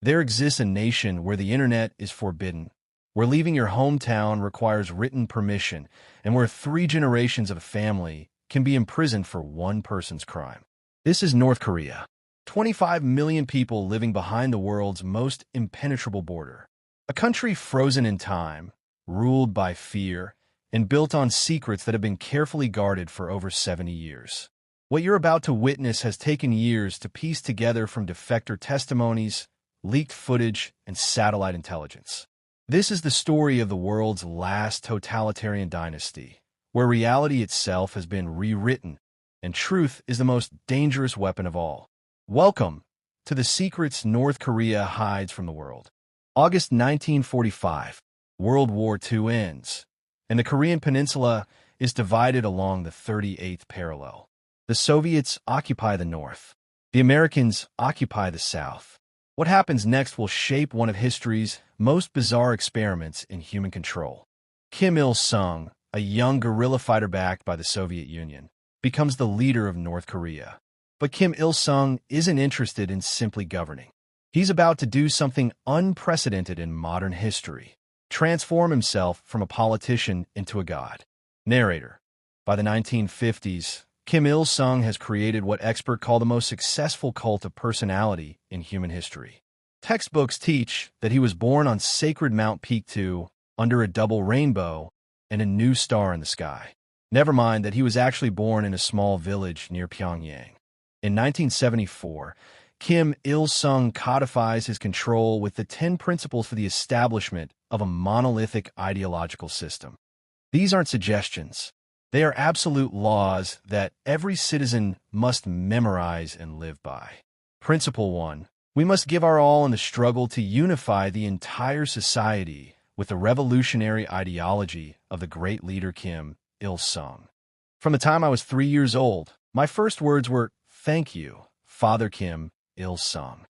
There exists a nation where the internet is forbidden, where leaving your hometown requires written permission, and where 3 generations of a family can be imprisoned for one person's crime. This is North Korea. 25 million people living behind the world's most impenetrable border. A country frozen in time, ruled by fear, and built on secrets that have been carefully guarded for over 70 years. What you're about to witness has taken years to piece together from defector testimonies, leaked footage, and satellite intelligence. This is the story of the world's last totalitarian dynasty, where reality itself has been rewritten, and truth is the most dangerous weapon of all. Welcome to the secrets North Korea hides from the world. August 1945, World War II ends, and the Korean peninsula is divided along the 38th parallel. The Soviets occupy the north. The Americans occupy the south. What happens next will shape one of history's most bizarre experiments in human control. Kim Il-sung, a young guerrilla fighter backed by the Soviet Union, becomes the leader of North Korea. But Kim Il-sung isn't interested in simply governing. He's about to do something unprecedented in modern history: transform himself from a politician into a god. Narrator. By the 1950s, Kim Il-sung has created what experts call the most successful cult of personality in human history. Textbooks teach that he was born on sacred Mount Peak-2, under a double rainbow, and a new star in the sky. Never mind that he was actually born in a small village near Pyongyang. In 1974, Kim Il-sung codifies his control with the 10 principles for the establishment of a monolithic ideological system. These aren't suggestions. They are absolute laws that every citizen must memorize and live by. Principle 1. We must give our all in the struggle to unify the entire society with the revolutionary ideology of the great leader Kim Il-sung. From the time I was 3 years old, my first words were, "Thank you, Father Kim Il-sung."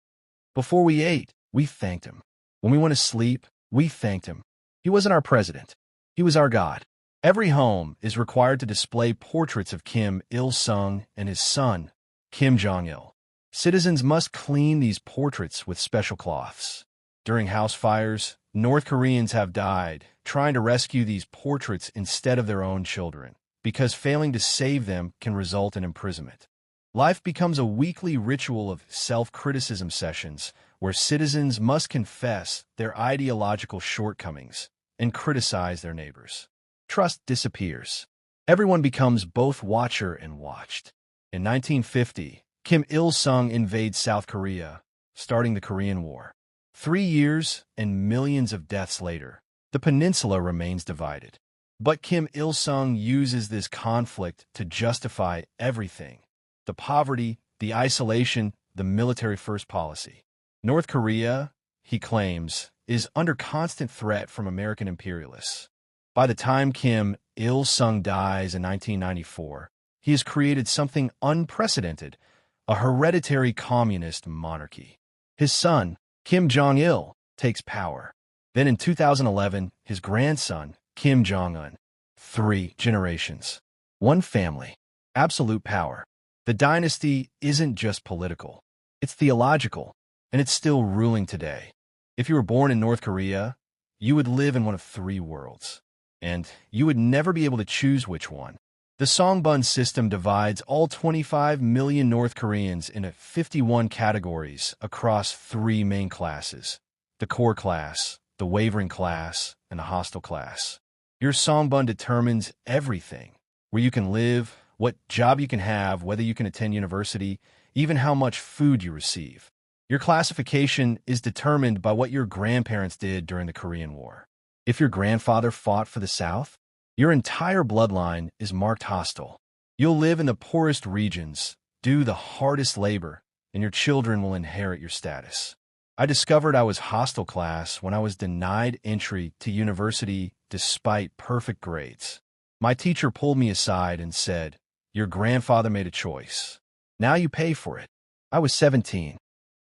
Before we ate, we thanked him. When we went to sleep, we thanked him. He wasn't our president. He was our God. Every home is required to display portraits of Kim Il-sung and his son, Kim Jong-il. Citizens must clean these portraits with special cloths. During house fires, North Koreans have died trying to rescue these portraits instead of their own children, because failing to save them can result in imprisonment. Life becomes a weekly ritual of self-criticism sessions where citizens must confess their ideological shortcomings and criticize their neighbors. Trust disappears. Everyone becomes both watcher and watched. In 1950, Kim Il-sung invades South Korea, starting the Korean War. 3 years and millions of deaths later, the peninsula remains divided. But Kim Il-sung uses this conflict to justify everything: the poverty, the isolation, the military-first policy. North Korea, he claims, is under constant threat from American imperialists. By the time Kim Il-sung dies in 1994, he has created something unprecedented: a hereditary communist monarchy. His son, Kim Jong-il, takes power. Then in 2011, his grandson, Kim Jong-un. 3 generations. One family. Absolute power. The dynasty isn't just political. It's theological, and it's still ruling today. If you were born in North Korea, you would live in one of 3 worlds, and you would never be able to choose which one. The Songbun system divides all 25 million North Koreans into 51 categories across 3 main classes: the core class, the wavering class, and the hostile class. Your Songbun determines everything: where you can live, what job you can have, whether you can attend university, even how much food you receive. Your classification is determined by what your grandparents did during the Korean War. If your grandfather fought for the South, your entire bloodline is marked hostile. You'll live in the poorest regions, do the hardest labor, and your children will inherit your status. I discovered I was hostile class when I was denied entry to university despite perfect grades. My teacher pulled me aside and said, "Your grandfather made a choice. Now you pay for it." I was 17.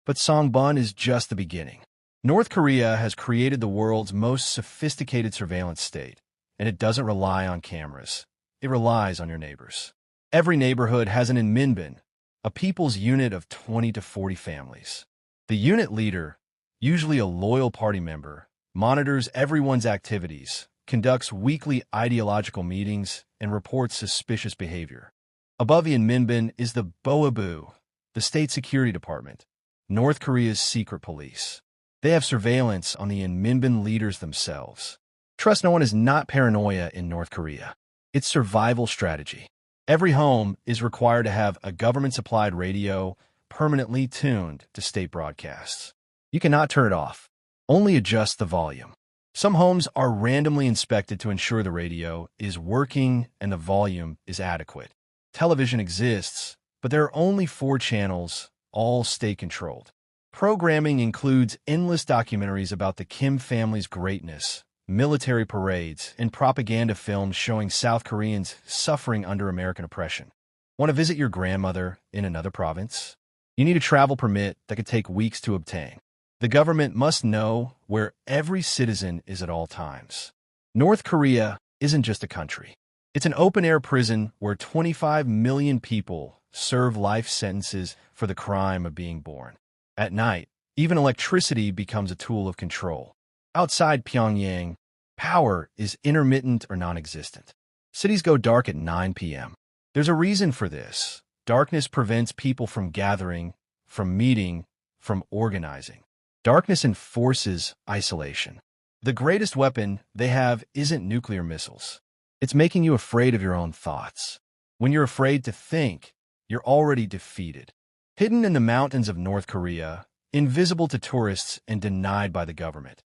But Songbun is just the beginning. North Korea has created the world's most sophisticated surveillance state, and it doesn't rely on cameras. It relies on your neighbors. Every neighborhood has an Inminbin, a people's unit of 20 to 40 families. The unit leader, usually a loyal party member, monitors everyone's activities, conducts weekly ideological meetings, and reports suspicious behavior. Above Minbin is the Boabu, the State Security Department, North Korea's secret police. They have surveillance on the Minbin leaders themselves. Trust no one is not paranoia in North Korea. It's survival strategy. Every home is required to have a government-supplied radio permanently tuned to state broadcasts. You cannot turn it off. Only adjust the volume. Some homes are randomly inspected to ensure the radio is working and the volume is adequate. Television exists, but there are only 4 channels, all state-controlled. Programming includes endless documentaries about the Kim family's greatness, military parades, and propaganda films showing South Koreans suffering under American oppression. Want to visit your grandmother in another province? You need a travel permit that could take weeks to obtain. The government must know where every citizen is at all times. North Korea isn't just a country. It's an open-air prison where 25 million people serve life sentences for the crime of being born. At night, even electricity becomes a tool of control. Outside Pyongyang, power is intermittent or non-existent. Cities go dark at 9 p.m. There's a reason for this. Darkness prevents people from gathering, from meeting, from organizing. Darkness enforces isolation. The greatest weapon they have isn't nuclear missiles. It's making you afraid of your own thoughts. When you're afraid to think, you're already defeated. Hidden in the mountains of North Korea, invisible to tourists and denied by the government,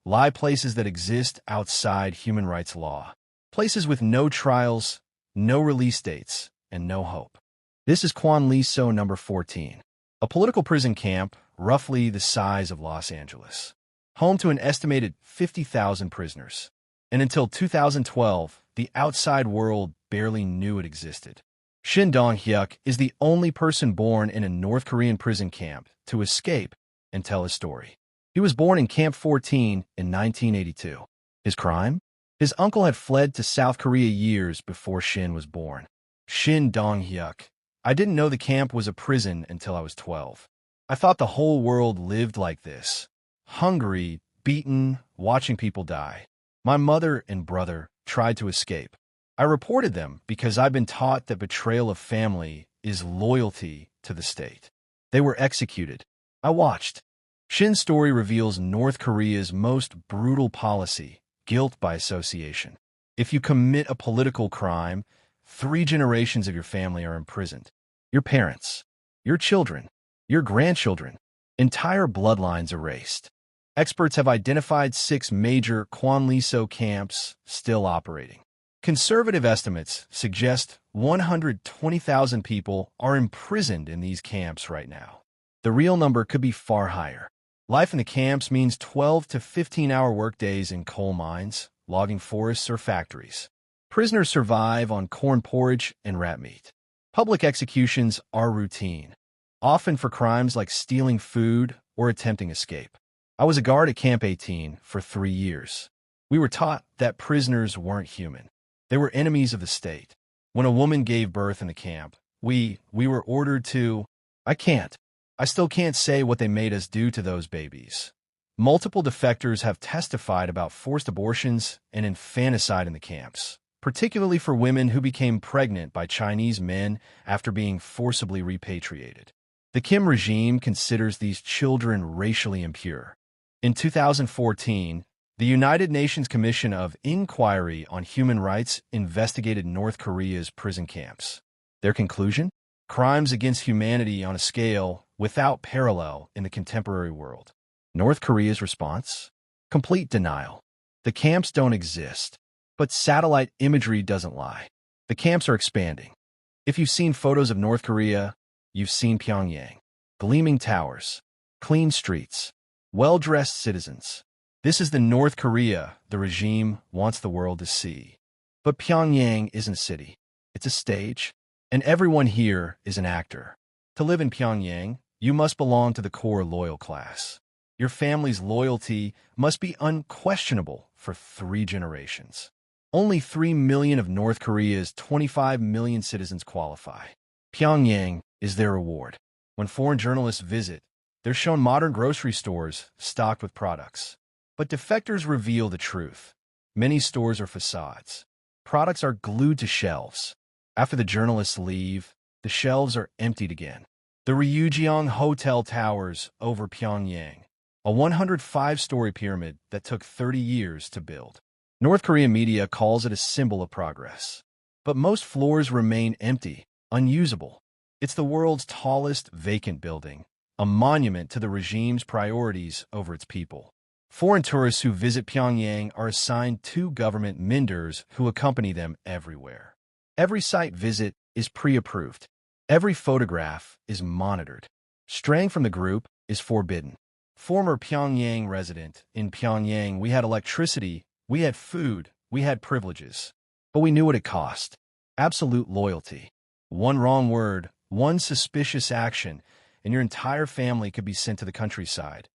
lie places that exist outside human rights law. Places with no trials, no release dates, and no hope. This is Kwanliso number 14, a political prison camp roughly the size of Los Angeles, home to an estimated 50,000 prisoners. And until 2012, the outside world barely knew it existed. Shin Dong-hyuk is the only person born in a North Korean prison camp to escape and tell his story. He was born in Camp 14 in 1982. His crime? His uncle had fled to South Korea years before Shin was born. Shin Dong-hyuk. I didn't know the camp was a prison until I was 12. I thought the whole world lived like this. Hungry, beaten, watching people die. My mother and brother tried to escape. I reported them because I've been taught that betrayal of family is loyalty to the state. They were executed. I watched. Shin's story reveals North Korea's most brutal policy, guilt by association. If you commit a political crime, 3 generations of your family are imprisoned. Your parents, your children, your grandchildren, entire bloodlines erased. Experts have identified 6 major Kwanliso camps still operating. Conservative estimates suggest 120,000 people are imprisoned in these camps right now. The real number could be far higher. Life in the camps means 12 to 15-hour workdays in coal mines, logging forests, or factories. Prisoners survive on corn porridge and rat meat. Public executions are routine, often for crimes like stealing food or attempting escape. I was a guard at Camp 18 for 3 years. We were taught that prisoners weren't human. They were enemies of the state. When a woman gave birth in the camp, we were ordered to... I still can't say what they made us do to those babies. Multiple defectors have testified about forced abortions and infanticide in the camps, particularly for women who became pregnant by Chinese men after being forcibly repatriated. The Kim regime considers these children racially impure. In 2014, the United Nations Commission of Inquiry on Human Rights investigated North Korea's prison camps. Their conclusion? Crimes against humanity on a scale without parallel in the contemporary world. North Korea's response? Complete denial. The camps don't exist. But satellite imagery doesn't lie. The camps are expanding. If you've seen photos of North Korea, you've seen Pyongyang. Gleaming towers, clean streets, well-dressed citizens. This is the North Korea the regime wants the world to see. But Pyongyang isn't a city. It's a stage, and everyone here is an actor. To live in Pyongyang, you must belong to the core loyal class. Your family's loyalty must be unquestionable for 3 generations. Only 3 million of North Korea's 25 million citizens qualify. Pyongyang is their reward. When foreign journalists visit, They're shown modern grocery stores stocked with products. But defectors reveal the truth. Many stores are facades. Products are glued to shelves. After the journalists leave, the shelves are emptied again. The Ryugyong Hotel towers over Pyongyang, a 105-story pyramid that took 30 years to build. North Korean media calls it a symbol of progress. But most floors remain empty, unusable. It's the world's tallest vacant building, a monument to the regime's priorities over its people. Foreign tourists who visit Pyongyang are assigned 2 government minders who accompany them everywhere. Every site visit is pre-approved. Every photograph is monitored. Straying from the group is forbidden. Former Pyongyang resident, in Pyongyang we had electricity, we had food, we had privileges. But we knew what it cost. Absolute loyalty. One wrong word, one suspicious action, and your entire family could be sent to the countryside.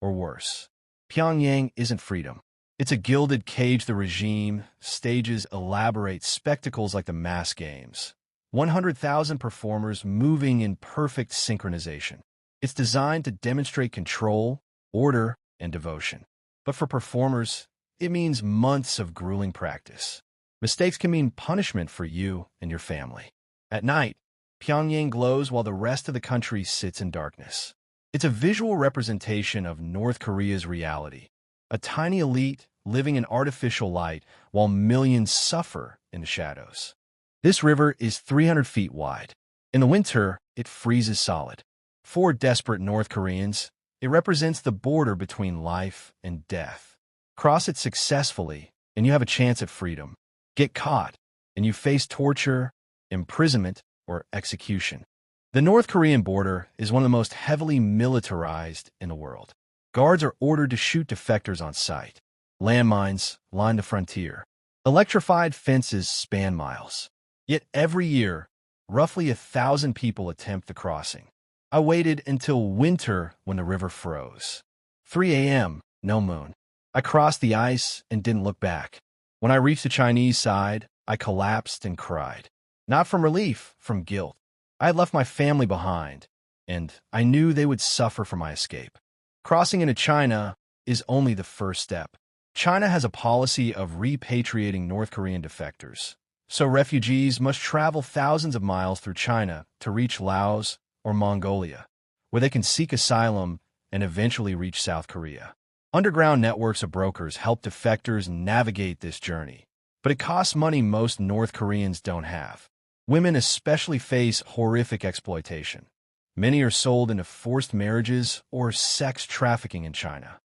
Or worse. Pyongyang isn't freedom. It's a gilded cage the regime stages elaborate spectacles like the mass games. 100,000 performers moving in perfect synchronization. It's designed to demonstrate control, order, and devotion. But for performers, it means months of grueling practice. Mistakes can mean punishment for you and your family. At night, Pyongyang glows while the rest of the country sits in darkness. It's a visual representation of North Korea's reality. A tiny elite living in artificial light while millions suffer in the shadows. This river is 300 feet wide. In the winter, it freezes solid. For desperate North Koreans, it represents the border between life and death. Cross it successfully, and you have a chance at freedom. Get caught, and you face torture, imprisonment, or execution. The North Korean border is one of the most heavily militarized in the world. Guards are ordered to shoot defectors on sight. Landmines line the frontier. Electrified fences span miles. Yet every year, roughly 1,000 people attempt the crossing. I waited until winter when the river froze. 3 a.m., no moon. I crossed the ice and didn't look back. When I reached the Chinese side, I collapsed and cried. Not from relief, from guilt. I had left my family behind, and I knew they would suffer for my escape. Crossing into China is only the first step. China has a policy of repatriating North Korean defectors. So refugees must travel thousands of miles through China to reach Laos or Mongolia, where they can seek asylum and eventually reach South Korea. Underground networks of brokers help defectors navigate this journey, but it costs money most North Koreans don't have. Women especially face horrific exploitation. Many are sold into forced marriages or sex trafficking in China.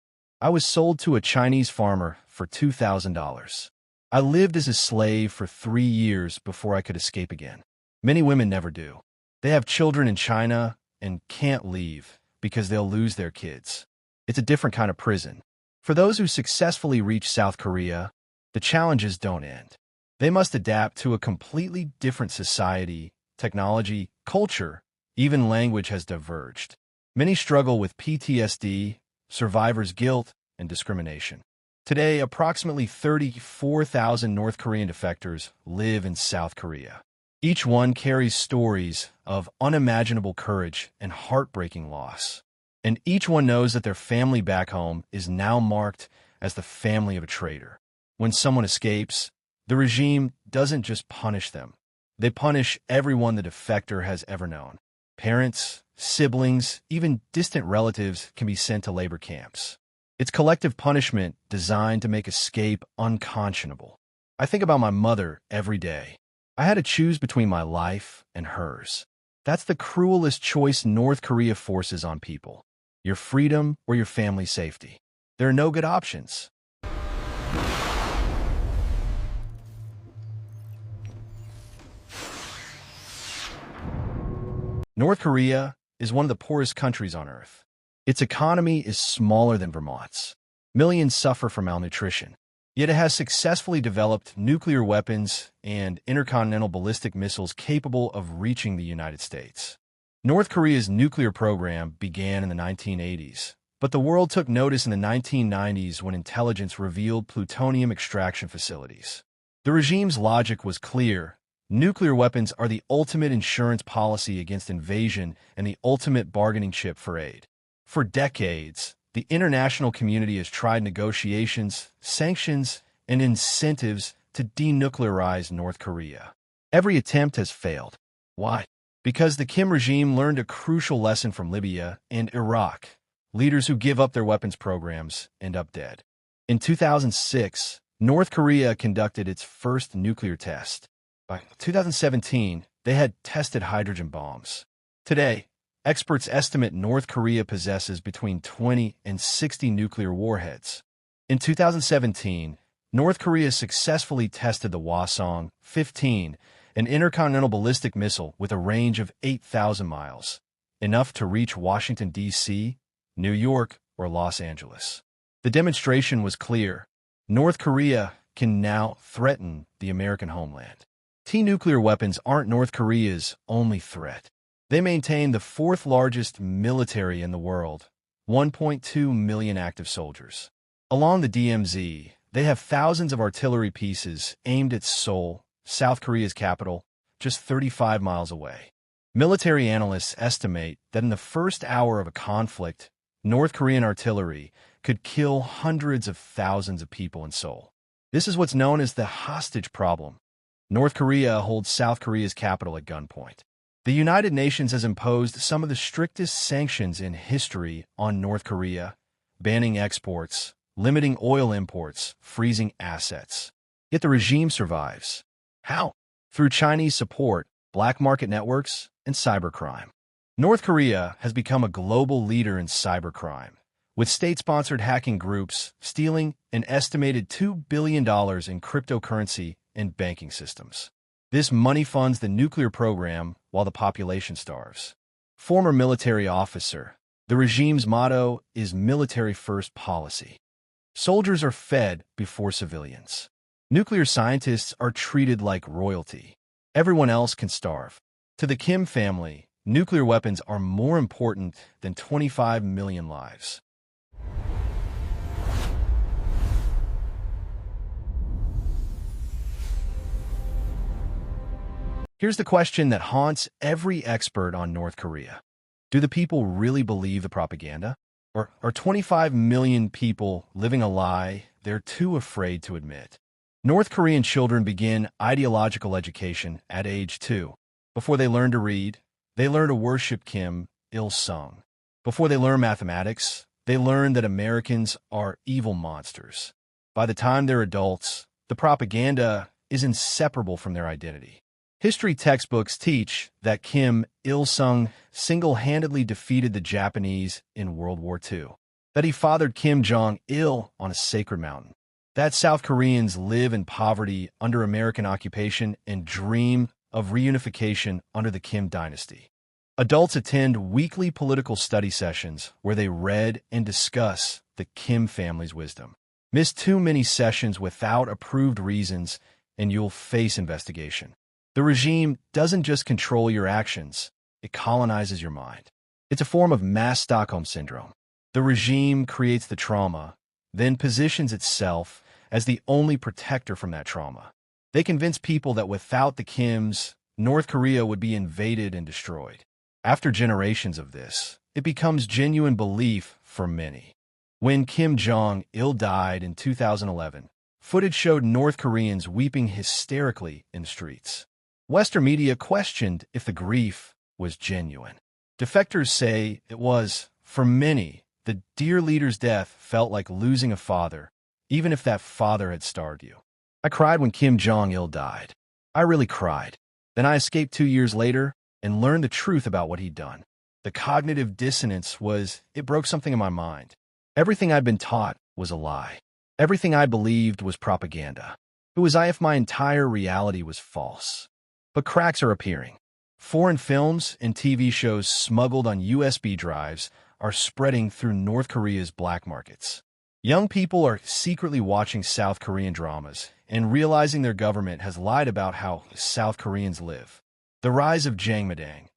I was sold to a Chinese farmer for $2,000. I lived as a slave for 3 years before I could escape again. Many women never do. They have children in China and can't leave because they'll lose their kids. It's a different kind of prison. For those who successfully reach South Korea, the challenges don't end. They must adapt to a completely different society, technology, culture, even language has diverged. Many struggle with PTSD, survivor's guilt, and discrimination. Today, approximately 34,000 North Korean defectors live in South Korea. Each one carries stories of unimaginable courage and heartbreaking loss. And each one knows that their family back home is now marked as the family of a traitor. When someone escapes, the regime doesn't just punish them. They punish everyone the defector has ever known. Parents, siblings, even distant relatives can be sent to labor camps. It's collective punishment designed to make escape unconscionable. I think about my mother every day. I had to choose between my life and hers. That's the cruelest choice North Korea forces on people. Your freedom or your family's safety. There are no good options. North Korea is one of the poorest countries on Earth. Its economy is smaller than Vermont's. Millions suffer from malnutrition. Yet it has successfully developed nuclear weapons and intercontinental ballistic missiles capable of reaching the United States. North Korea's nuclear program began in the 1980s, but the world took notice in the 1990s when intelligence revealed plutonium extraction facilities. The regime's logic was clear. Nuclear weapons are the ultimate insurance policy against invasion and the ultimate bargaining chip for aid. For decades, the international community has tried negotiations, sanctions, and incentives to denuclearize North Korea. Every attempt has failed. Why? Because the Kim regime learned a crucial lesson from Libya and Iraq. Leaders who give up their weapons programs end up dead. In 2006, North Korea conducted its first nuclear test. By 2017, they had tested hydrogen bombs. Today, experts estimate North Korea possesses between 20 and 60 nuclear warheads. In 2017, North Korea successfully tested the Hwasong-15, an intercontinental ballistic missile with a range of 8,000 miles, enough to reach Washington, D.C., New York, or Los Angeles. The demonstration was clear. North Korea can now threaten the American homeland. Nuclear weapons aren't North Korea's only threat. They maintain the fourth largest military in the world, 1.2 million active soldiers. Along the DMZ, they have thousands of artillery pieces aimed at Seoul, South Korea's capital, just 35 miles away. Military analysts estimate that in the first hour of a conflict, North Korean artillery could kill hundreds of thousands of people in Seoul. This is what's known as the hostage problem. North Korea holds South Korea's capital at gunpoint. The United Nations has imposed some of the strictest sanctions in history on North Korea, banning exports, limiting oil imports, freezing assets. Yet the regime survives. How? Through Chinese support, black market networks, and cybercrime. North Korea has become a global leader in cybercrime, with state-sponsored hacking groups stealing an estimated $2 billion in cryptocurrency and banking systems. This money funds the nuclear program while the population starves. Former military officer, the regime's motto is military-first policy. Soldiers are fed before civilians. Nuclear scientists are treated like royalty. Everyone else can starve. To the Kim family, nuclear weapons are more important than 25 million lives. Here's the question that haunts every expert on North Korea. Do the people really believe the propaganda? Or are 25 million people living a lie they're too afraid to admit? North Korean children begin ideological education at age 2. Before they learn to read, they learn to worship Kim Il-sung. Before they learn mathematics, they learn that Americans are evil monsters. By the time they're adults, the propaganda is inseparable from their identity. History textbooks teach that Kim Il-sung single-handedly defeated the Japanese in World War II, that he fathered Kim Jong-il on a sacred mountain, that South Koreans live in poverty under American occupation and dream of reunification under the Kim dynasty. Adults attend weekly political study sessions where they read and discuss the Kim family's wisdom. Miss too many sessions without approved reasons, and you'll face investigation. The regime doesn't just control your actions, it colonizes your mind. It's a form of mass Stockholm syndrome. The regime creates the trauma, then positions itself as the only protector from that trauma. They convince people that without the Kims, North Korea would be invaded and destroyed. After generations of this, it becomes genuine belief for many. When Kim Jong-il died in 2011, footage showed North Koreans weeping hysterically in the streets. Western media questioned if the grief was genuine. Defectors say it was. For many, the dear leader's death felt like losing a father, even if that father had starved you. I cried when Kim Jong-il died. I really cried. Then I escaped 2 years later and learned the truth about what he'd done. The cognitive dissonance was, it broke something in my mind. Everything I'd been taught was a lie. Everything I believed was propaganda. It was as if my entire reality was false. But cracks are appearing. Foreign films and TV shows smuggled on USB drives are spreading through North Korea's black markets. Young people are secretly watching South Korean dramas and realizing their government has lied about how South Koreans live. The rise of Jangmadang,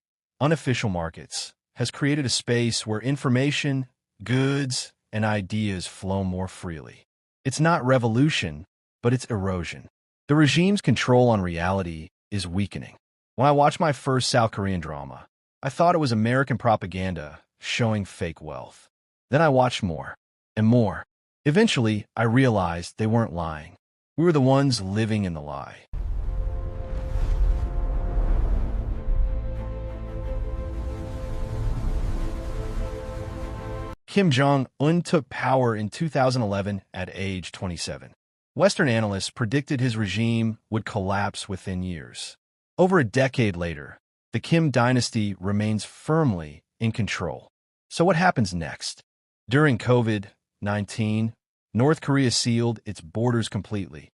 unofficial markets, has created a space where information, goods, and ideas flow more freely. It's not revolution, but it's erosion. The regime's control on reality is weakening. When I watched my first South Korean drama, I thought it was American propaganda showing fake wealth. Then I watched more and more. Eventually, I realized they weren't lying. We were the ones living in the lie. Kim Jong-un took power in 2011 at age 27. Western analysts predicted his regime would collapse within years. Over a decade later, the Kim dynasty remains firmly in control. So what happens next? During COVID-19, North Korea sealed its borders completely,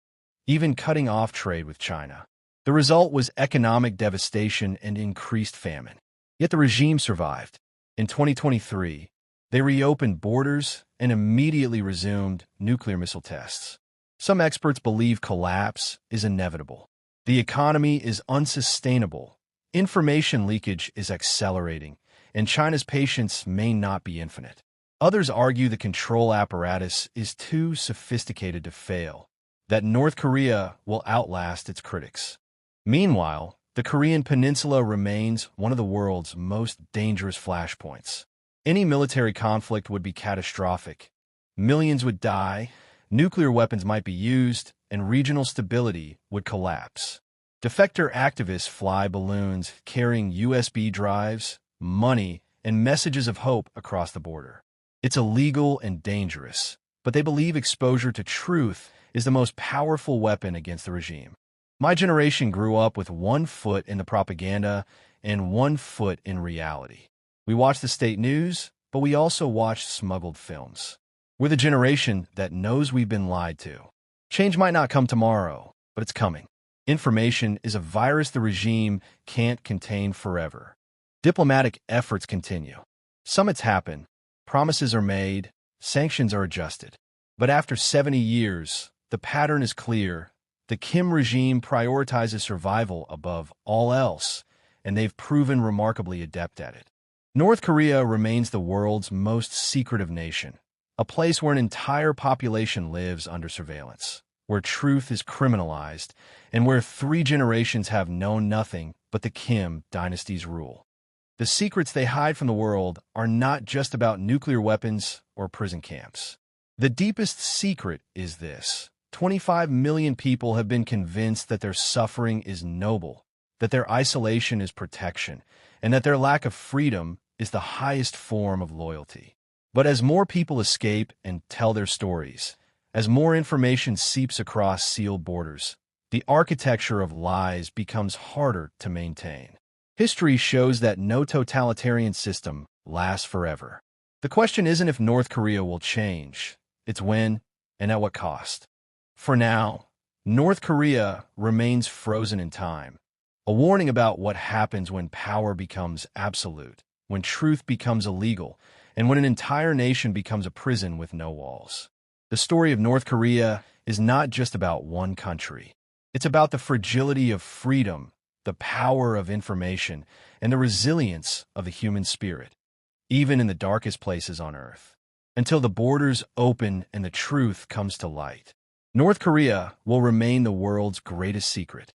even cutting off trade with China. The result was economic devastation and increased famine. Yet the regime survived. In 2023, they reopened borders and immediately resumed nuclear missile tests. Some experts believe collapse is inevitable. The economy is unsustainable. Information leakage is accelerating, and China's patience may not be infinite. Others argue the control apparatus is too sophisticated to fail, that North Korea will outlast its critics. Meanwhile, the Korean Peninsula remains one of the world's most dangerous flashpoints. Any military conflict would be catastrophic. Millions would die, nuclear weapons might be used, and regional stability would collapse. Defector activists fly balloons carrying USB drives, money, and messages of hope across the border. It's illegal and dangerous, but they believe exposure to truth is the most powerful weapon against the regime. My generation grew up with one foot in the propaganda and one foot in reality. We watched the state news, but we also watched smuggled films. We're the generation that knows we've been lied to. Change might not come tomorrow, but it's coming. Information is a virus the regime can't contain forever. Diplomatic efforts continue. Summits happen, promises are made, sanctions are adjusted. But after 70 years, the pattern is clear. The Kim regime prioritizes survival above all else, and they've proven remarkably adept at it. North Korea remains the world's most secretive nation, a place where an entire population lives under surveillance, where truth is criminalized, and where 3 generations have known nothing but the Kim dynasty's rule. The secrets they hide from the world are not just about nuclear weapons or prison camps. The deepest secret is this: 25 million people have been convinced that their suffering is noble, that their isolation is protection, and that their lack of freedom is the highest form of loyalty. But as more people escape and tell their stories, as more information seeps across sealed borders, the architecture of lies becomes harder to maintain. History shows that no totalitarian system lasts forever. The question isn't if North Korea will change, it's when and at what cost. For now, North Korea remains frozen in time, a warning about what happens when power becomes absolute, when truth becomes illegal, and when an entire nation becomes a prison with no walls. The story of North Korea is not just about one country. It's about the fragility of freedom, the power of information, and the resilience of the human spirit, even in the darkest places on Earth. Until the borders open and the truth comes to light, North Korea will remain the world's greatest secret.